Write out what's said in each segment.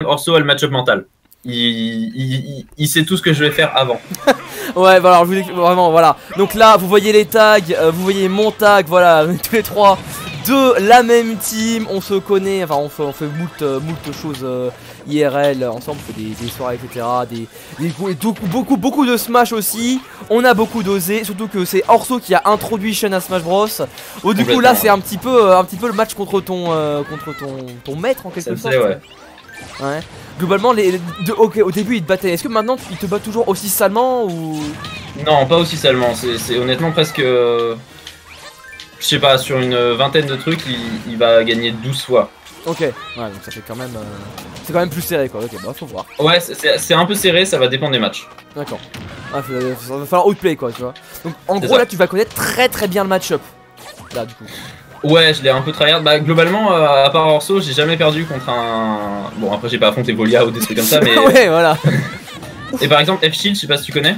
Orso a le match-up mental. Il sait tout ce que je vais faire avant. Ouais, voilà, je vous dis vraiment, voilà. Donc là, vous voyez les tags, vous voyez mon tag, voilà, tous les trois de la même team. On se connaît, enfin, on fait moult choses IRL ensemble, on fait des soirées, etc. Beaucoup de Smash aussi. On a beaucoup dosé, surtout que c'est Orso qui a introduit Shen à Smash Bros. Oh, du coup, là, c'est un petit peu le match contre ton maître en quelque sorte. Ouais. Ouais. Globalement, ok, au début il te battait. Est-ce que maintenant il te bat toujours aussi salement ou... Non, pas aussi salement. C'est honnêtement presque. Je sais pas, sur une vingtaine de trucs, il va gagner 12 fois. Ok, ouais, donc ça fait quand même. C'est quand même plus serré quoi. Ok, bah faut voir. Ouais, c'est un peu serré, ça va dépendre des matchs. D'accord. Ah, ça va falloir outplay quoi, tu vois. Donc en gros, là tu vas connaître très bien le match-up. Là, du coup. Ouais, je l'ai un peu tryhard. Bah, globalement, à part Orso, j'ai jamais perdu contre un. Bon, après, j'ai pas affronté Volia ou des trucs comme ça, mais. Ouais, voilà. Et par exemple, F-Shield, je sais pas si tu connais.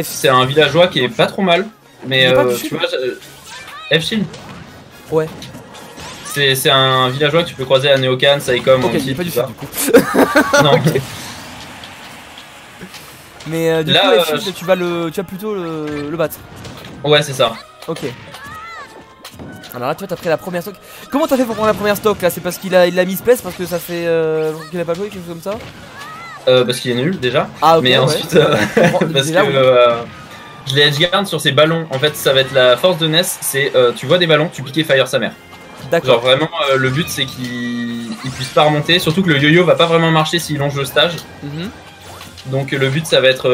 C'est un villageois qui est pas trop mal, mais tu vois, F-Shield. Ouais. C'est un villageois que tu peux croiser à Neocan, Saicom, ok, il est pas du tout, du coup. Non. Okay. Mais du là, coup, F-Shield, tu vas plutôt le battre. Ouais, c'est ça. Ok. Alors là, tu vois, t'as pris la première stock. Comment t'as fait pour prendre la première stock là? C'est parce qu'il a mis space, parce que ça fait qu'il a pas joué, quelque chose comme ça? Parce qu'il est nul déjà. Ah, ok, mais ouais. ensuite, parce déjà, que je l'ai edgeguard sur ces ballons. En fait, ça va être la force de Ness. C'est tu vois des ballons, tu piques et fire sa mère. D'accord. Genre vraiment, le but c'est qu'il puisse pas remonter. Surtout que le yo-yo va pas vraiment marcher s'il longe le stage. Donc le but ça va être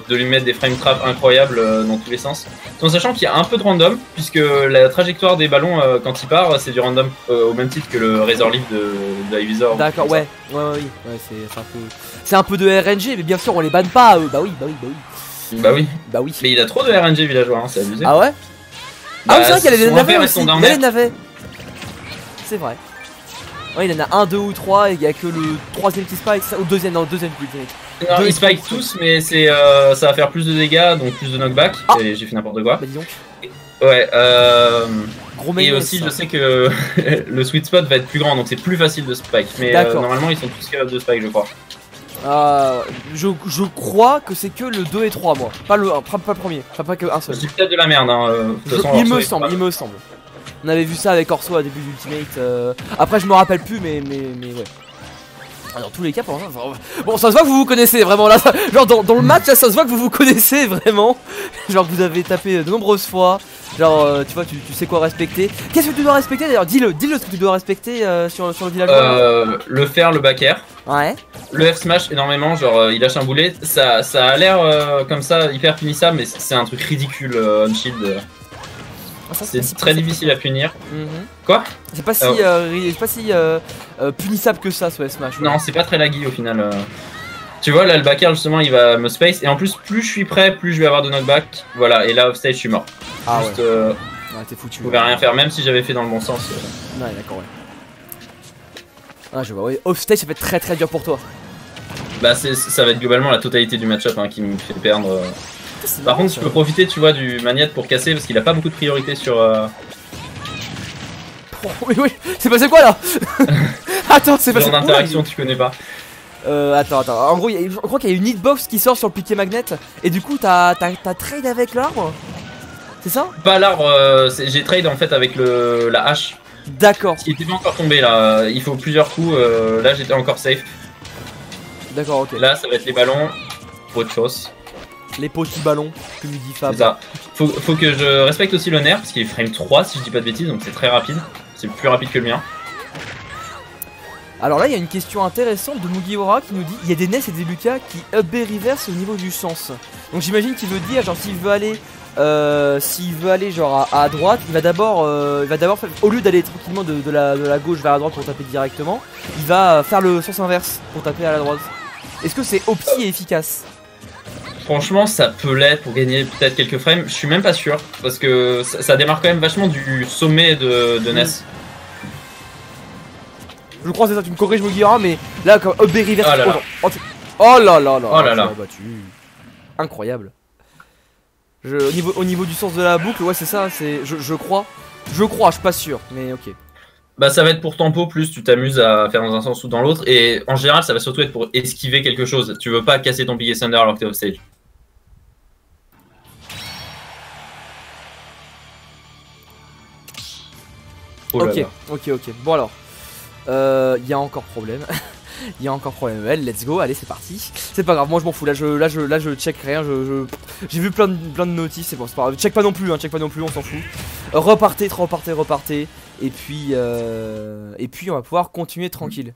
de lui mettre des frame traps incroyables dans tous les sens. Tout en sachant qu'il y a un peu de random, puisque la trajectoire des ballons quand il part c'est du random au même titre que le Razor Leaf de Ivisor. D'accord, ouais, c'est un peu de RNG, mais bien sûr on les banne pas eux. Bah oui. Bah oui. Mais il a trop de RNG villageois, hein, c'est abusé. Ah ouais. Bah, ah c'est vrai qu'il y a les navets aussi, il y a les navets. C'est vrai. Ouais, il en a un, deux ou trois, et il y a que le troisième qui spike, ou deuxième, non, deuxième plus. Non, ils spike tous, mais c'est ça va faire plus de dégâts, donc plus de knockback. Ah. Et j'ai fait n'importe quoi. Bah dis donc. Ouais, Gros et aussi je sais que le sweet spot va être plus grand, donc c'est plus facile de spike. Mais normalement ils sont tous capables de spike, je crois. Je crois que c'est que le 2 et 3 moi, pas le premier, enfin pas que un seul. Je dis peut-être de la merde, hein. Il me semble. On avait vu ça avec Orso à début d'Ultimate. Après je me rappelle plus, mais ouais. Dans tous les cas, pour l'instant, bon, ça se voit que vous vous connaissez vraiment là. Genre dans le match, là, ça se voit que vous vous connaissez vraiment. Genre vous avez tapé de nombreuses fois. Genre tu vois, tu sais quoi respecter. Qu'est-ce que tu dois respecter d'ailleurs? Dis-le ce que tu dois respecter sur le village. Le fer, le back air. Ouais. Le F smash énormément, genre il lâche un boulet. Ça a l'air comme ça hyper punissable, mais c'est un truc ridicule on shield. C'est très difficile à punir. Quoi? C'est pas si punissable que ça ce Smash. Ouais. Non, c'est pas très laggy au final. Tu vois là le backer justement il va me space et en plus plus je suis prêt plus je vais avoir de knockback. Voilà et là offstage je suis mort. Ah juste, ouais. T'es foutu. Je pouvais rien faire même si j'avais fait dans le bon sens. Ouais d'accord ouais. Ah je vois ouais. Offstage ça va être très dur pour toi. Bah ça va être globalement la totalité du match-up hein, qui me fait perdre. Par contre, je peux profiter, tu vois, du Magnate pour casser parce qu'il a pas beaucoup de priorité sur. Oui, c'est passé quoi là? Attends, c'est passé quoi? Genre d'interaction, tu connais pas. Attends. En gros, je crois qu'il y a une hitbox qui sort sur le piqué magnet et du coup, t'as trade avec l'arbre? C'est ça? Pas l'arbre, j'ai trade en fait avec la hache. D'accord. Il était pas encore tombé là, il faut plusieurs coups. Là, j'étais encore safe. D'accord, ok. Là, ça va être les ballons, autre chose. Les petits ballons que nous dit Fab. C'est ça. Faut que je respecte aussi le nerf parce qu'il est frame 3 si je dis pas de bêtises donc c'est très rapide. C'est plus rapide que le mien. Alors là il y a une question intéressante de Mugiwara qui nous dit il y a des Ness et des Lucas qui up B reverse au niveau du sens. Donc j'imagine qu'il veut dire genre s'il veut aller genre à droite, il va d'abord au lieu d'aller tranquillement de la gauche vers la droite pour taper directement, il va faire le sens inverse pour taper à la droite. Est-ce que c'est opti et efficace? Franchement, ça peut l'être pour gagner peut-être quelques frames. Je suis même pas sûr parce que ça démarre quand même vachement du sommet de Ness. Je crois que c'est ça, tu me corriges Mugiwara, mais là comme up B reverse. Oh là là. Incroyable. Au niveau du sens de la boucle, ouais c'est ça, c'est je crois, je suis pas sûr, mais ok. Bah ça va être pour tempo, plus tu t'amuses à faire dans un sens ou dans l'autre, et en général ça va surtout être pour esquiver quelque chose. Tu veux pas casser ton Piqué Thunder alors que t'es off stage. Oh ok, ok. Bon alors, il y a encore problème. Il y a encore problème. Let's go, allez c'est parti. C'est pas grave, moi je m'en fous. Là je check rien. J'ai vu plein de notifs, c'est bon, c'est pas grave. Check pas non plus, on s'en fout. Repartez. Et puis on va pouvoir continuer tranquille.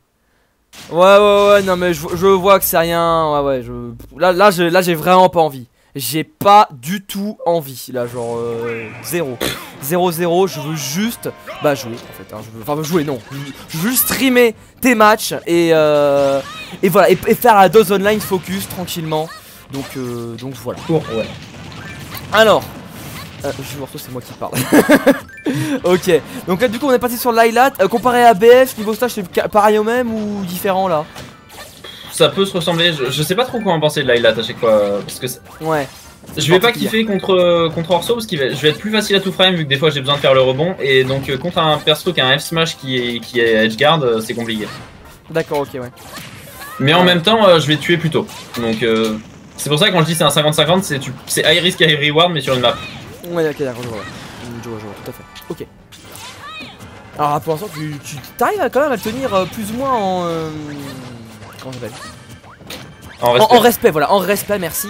Ouais, non mais je vois que c'est rien. Ouais, là j'ai vraiment pas envie. J'ai pas du tout envie. Là, genre 0. 0-0. Je veux juste jouer en fait. Hein. Enfin, jouer, non. Je veux juste streamer tes matchs et voilà. Et faire la dose online focus tranquillement. Donc voilà. Ouais. Alors. Je morceau, c'est moi qui parle. Ok. Donc là, du coup, on est passé sur l'Highlight. Comparé à BF, niveau stage, c'est pareil au même ou différent là? Ça peut se ressembler, je sais pas trop quoi en penser de l'highlight à chaque fois, parce que ouais. Je vais pas kiffer contre Orso parce que je vais être plus facile à tout frame vu que des fois j'ai besoin de faire le rebond, et donc contre un perso qui a un F-smash qui est edgeguard, c'est compliqué. D'accord, ok, ouais. Mais en même temps, je vais tuer plus tôt, donc c'est pour ça que quand je dis c'est un 50-50, c'est high risk, high reward mais sur une map. Ouais, ok, d'accord, je vois, tout à fait. Ok. Alors pour l'instant, tu t'arrives quand même à le tenir plus ou moins en... comment ça s'appelle? En respect, voilà, en respect, merci.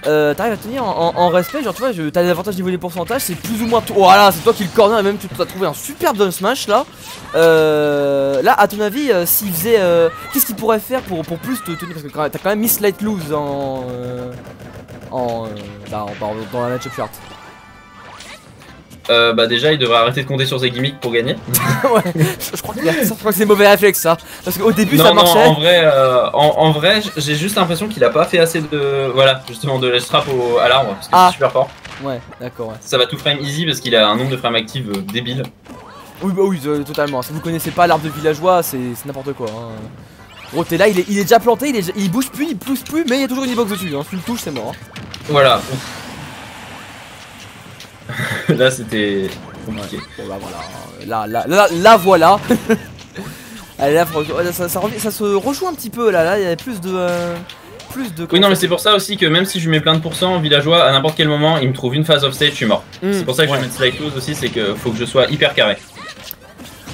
T'arrives à tenir en respect, genre tu vois, t'as des avantages niveau des pourcentages, c'est plus ou moins tout. Voilà, c'est toi qui le corner, et même tu t'as trouvé un superbe down smash là. Là, à ton avis, s'il faisait. Qu'est-ce qu'il pourrait faire pour plus te tenir? Parce que t'as quand même mis Slight Lose dans la match-up chart. Bah déjà il devrait arrêter de compter sur ses gimmicks pour gagner. Ouais, je crois que c'est mauvais réflexe ça. Parce qu'au début ça marchait. Non, en vrai j'ai juste l'impression qu'il a pas fait assez de... Voilà, justement de ledge trap à l'arbre, parce que c'est super fort. Ouais, d'accord, ouais. Ça va tout frame easy parce qu'il a un nombre de frames actifs débile. Oui, bah oui, totalement. Si vous connaissez pas l'arbre de villageois, c'est n'importe quoi. Hein. Gros, t'es là, il est déjà planté, il bouge plus, il pousse plus, mais il y a toujours une hitbox dessus. Hein. Si tu le touches, c'est mort. Hein. Voilà. Là c'était compliqué. Bon bah voilà, là voilà. Allez là, ça se rejoue un petit peu là, il y a plus de... Oui non mais c'est pour ça aussi que même si je lui mets plein de pourcents villageois, à n'importe quel moment il me trouve une phase off stage, je suis mort. C'est pour ça que je vais mettre Slight Lose aussi, c'est que faut que je sois hyper carré.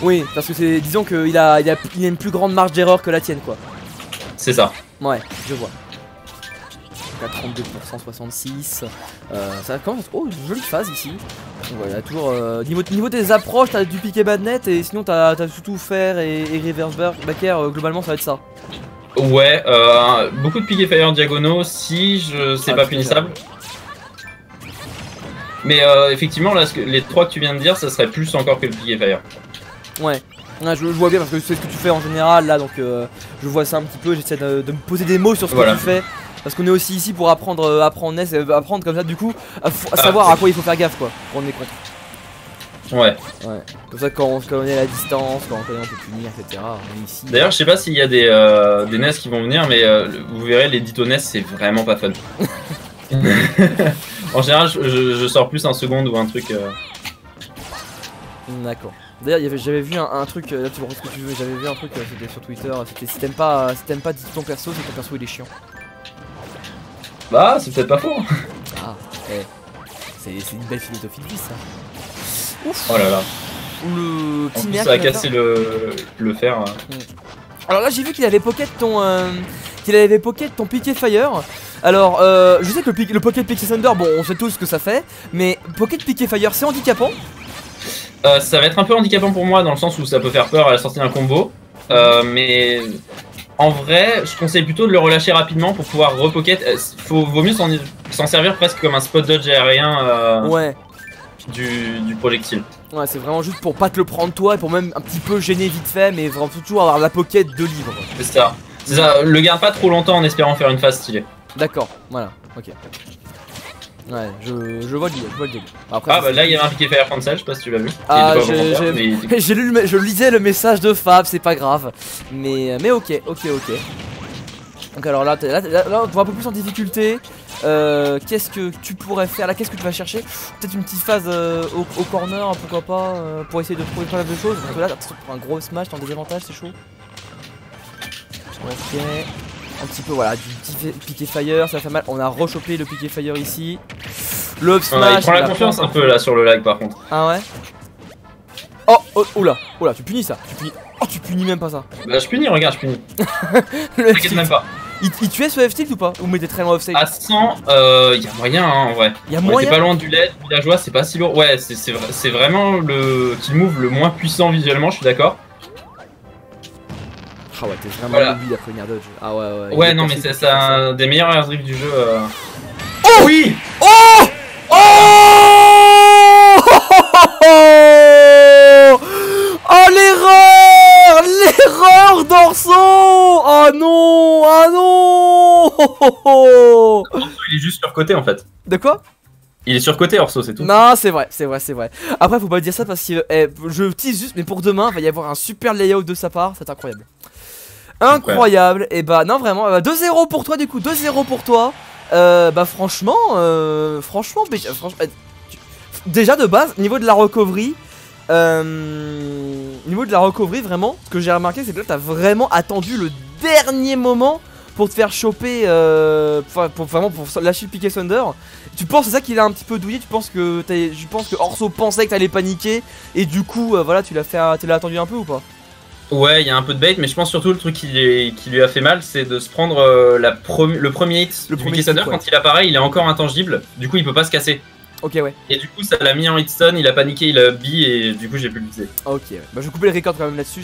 Oui, parce que c'est, disons qu'il a une plus grande marge d'erreur que la tienne quoi. C'est ça. Ouais, je vois. 32%, 66. Ça commence. Oh, une jolie phase ici. Donc voilà, toujours. Niveau des approches, t'as du piqué bas de net et sinon t'as surtout faire et reverse backer. Globalement, ça va être ça. Ouais, beaucoup de piqué fire diagonaux si c'est pas punissable. Mais effectivement, là, les 3 que tu viens de dire, ça serait plus encore que le piqué fire. Ouais. Ouais, je vois bien parce que c'est ce que tu fais en général là, donc je vois ça un petit peu. J'essaie de me poser des mots sur ce que tu fais. Parce qu'on est aussi ici pour apprendre NES, apprendre comme ça du coup à savoir à quoi il faut faire gaffe quoi, pour on est contre. Ouais. Comme ça quand on connaît la distance, quand on connaît on peut punir, etc. On est ici. D'ailleurs je sais pas s'il y a des NES qui vont venir, mais vous verrez les Ditto NES c'est vraiment pas fun. En général je sors plus un second ou un truc. D'accord. D'ailleurs j'avais vu un truc, là tu vois ce que tu veux, j'avais vu un truc c'était sur Twitter, c'était si t'aimes pas ton perso, c'est que ton perso il est chiant. Bah, c'est peut-être pas faux. Ah, c'est une belle philosophie de vie ça. Ouf. Oh là là. Le petit ça a cassé le fer. Alors là, j'ai vu qu'il avait pocket ton Piqué Fire. Alors, je sais que le Pocket Piqué Thunder, bon, on sait tous ce que ça fait, mais Pocket Piqué Fire, c'est handicapant. Ça va être un peu handicapant pour moi dans le sens où ça peut faire peur à la sortie d'un combo, mais en vrai, je conseille plutôt de le relâcher rapidement pour pouvoir repocket. Vaut mieux s'en servir presque comme un spot dodge aérien du projectile. Ouais, c'est vraiment juste pour pas te le prendre toi et pour même un petit peu gêner vite fait, mais vraiment toujours avoir la pocket de libre. C'est ça. Le garde pas trop longtemps en espérant faire une phase stylée. D'accord, voilà, ok. Ouais, je vois le deal, Après, bah là il y avait un piqué fire cancel, je sais pas si tu l'as vu. Ah, je lisais le message de Fab, c'est pas grave. Mais ok. Donc alors là, on voit un peu plus en difficulté. Qu'est-ce que tu pourrais faire là? Qu'est-ce que tu vas chercher? Peut-être une petite phase au corner, pourquoi pas, pour essayer de trouver pas mal de choses. Parce que là, pour un gros smash, t'es en désavantage, c'est chaud. Ok. Un petit peu, voilà, du petit piqué fire, ça fait mal. On a rechopé le piqué fire ici. Le up smash. Il prend la confiance un peu là sur le lag par contre. Ah ouais? Oh, oh, oula, tu punis ça. Tu punis. Oh, tu punis même pas ça. Bah, je punis, regarde, je punis. T'inquiète même pas. Il tuait ce F-Tilt ou pas? Ou mettez très loin off-stage? À 100, y'a moyen hein, en vrai. Y'a moyen? T'es pas loin du LED, villageois, c'est pas si lourd. Ouais, c'est vraiment le kill move le moins puissant visuellement, je suis d'accord. Ah ouais, t'es vraiment lui d'après une air dodge. Ah ouais. Ouais, non, mais c'est un des meilleurs air drift du jeu. Oh oui. Oh l'erreur! L'erreur d'Orso! Oh non! Ah non! Orso, il est juste surcoté en fait. De quoi? Il est surcoté Orso, c'est tout. Non, c'est vrai. Après, faut pas dire ça parce que je tease juste, mais pour demain, il va y avoir un super layout de sa part, c'est incroyable. Incroyable. Et bah, non, vraiment, 2-0 pour toi, du coup, 2-0 pour toi. Bah, franchement, déjà de base, niveau de la recovery. Vraiment, ce que j'ai remarqué, c'est que là, t'as vraiment attendu le dernier moment pour te faire choper, pour lâcher le piqué Thunder. Tu penses c'est ça qu'il a un petit peu douillé? Je pense que Orso pensait que t'allais paniquer et du coup, voilà, tu l'as attendu un peu ou pas? Ouais, il y a un peu de bait, mais je pense surtout le truc qui lui a fait mal, c'est de se prendre le premier hit du piqué Thunder. Quand il apparaît, il est encore intangible, du coup il peut pas se casser. Ok, ouais. Et du coup, ça l'a mis en hitstun, il a paniqué, il a bi et du coup j'ai pu le viser. Ok, ouais. Bah, je vais couper le record quand même là-dessus.